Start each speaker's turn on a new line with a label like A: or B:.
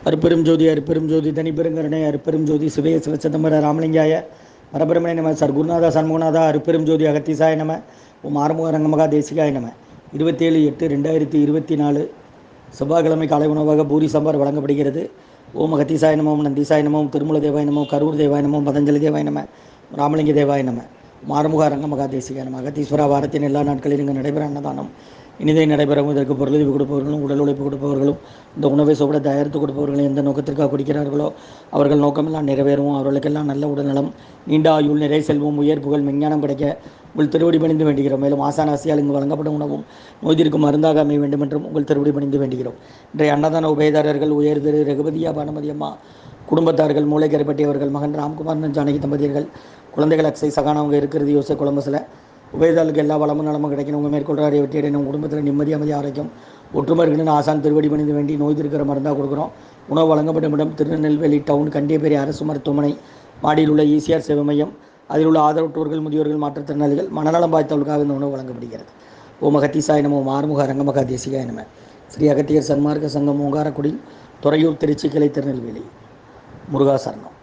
A: அருப்பெரும் ஜோதி அருப்பெரும் ஜோதி தனிப்பெருங்கருணை அருப்பெரும் ஜோதி சிவய சிவச்சதம்பர ராமலிங்காய பரபிரமணே நம சர்க்குருநாதா சண்முகநாதா அருப்பெரும் ஜோதி அகத்தீசாய நம ஓம் ஆறுமுக ரங்கமகா தேசிகாய நம. 27/8/2024 செவ்வாய்க்கிழமை காலை உணவாக பூரி சாம்பார் வழங்கப்படுகிறது. ஓம் அகத்தீசாய நமம் நந்தீசாய நமம் திருமூல தேவாய நமம் கரூர் தேவாய நமம் பதஞ்சலி தேவாய நம ராமலிங்க தேவாய நம ஆறுமுக ரங்கமகா தேசிகாய நம. அகத்தீஸ்வரா வாரத்தின் எல்லா நாட்களிலும் இங்கு நடைபெற அன்னதானம் இனிதை நடைபெறும். இதற்கு பொருளுதவி கொடுப்பவர்களும் உடல் உழைப்பு கொடுப்பவர்களும் இந்த உணவை சுவட தயாரித்து கொடுப்பவர்களும் எந்த நோக்கத்திற்காக குடிக்கிறார்களோ அவர்கள் நோக்கமெல்லாம் நிறைவேறும். அவர்களுக்கெல்லாம் நல்ல உடல்நலம், நீண்ட ஆயுள், நிறை செல்வம், உயர் புகழ், மெஞ்ஞானம் கிடைக்க உங்கள் திருவடி பணிந்து வேண்டுகிறோம். மேலும் ஆசானாசியால் இங்கு வழங்கப்படும் உணவும் நோய்திருக்கும் மருந்தாக அமைய வேண்டும் என்றும் உங்கள் திருவடி பணிந்து வேண்டுகிறோம். இன்றைய அன்னதான உபயதாரர்கள் உயர் திரு ரகுபதியா பானுமதி அம்மா குடும்பத்தார்கள், மூளைக்கரைப்பட்டியவர்கள், மகன் ராம்குமார் ஜானகி தம்பதியர்கள், குழந்தைகள் அக்ஷய் சகானா அவங்க இருக்கிறது யோசை கொலம்பஸில். உபயதாளுக்கு எல்லா வளமும் நலமும் கிடைக்கணும். உங்கள் மேற்கொள்றாரு வெற்றியடை நம்ம குடும்பத்தில் நிம்மதி அமைதி ஆரோக்கியம் ஒற்றுமை இருக்குன்னு ஆசான் திருவடி பணிந்து வேண்டி நோய் இருக்கிற மருந்தாக கொடுக்குறோம். உணவு வழங்கப்படும் இடம் திருநெல்வேலி டவுன் கண்டியப்பேரி அரசு மருத்துவமனை மாடியில் உள்ள ஈசிஆர் சேவை மையம். அதில் உள்ள ஆதரவற்றோர்கள், முதியோர்கள், மாற்றுத்திறனாளிகள், மனநலம் பாய்த்தவர்களுக்காக இந்த உணவு வழங்கப்படுகிறது. ஓம் அகத்தீசாய நம ஓம் ஆறுமுக ரங்கமகா தேசிகாய நம. ஸ்ரீ அகத்தியர் சன்மார்க்க சங்கம் ஓங்காரக்குடி, துறையூர், திருச்சி கிளை, திருநெல்வேலி. முருகாசரணம்.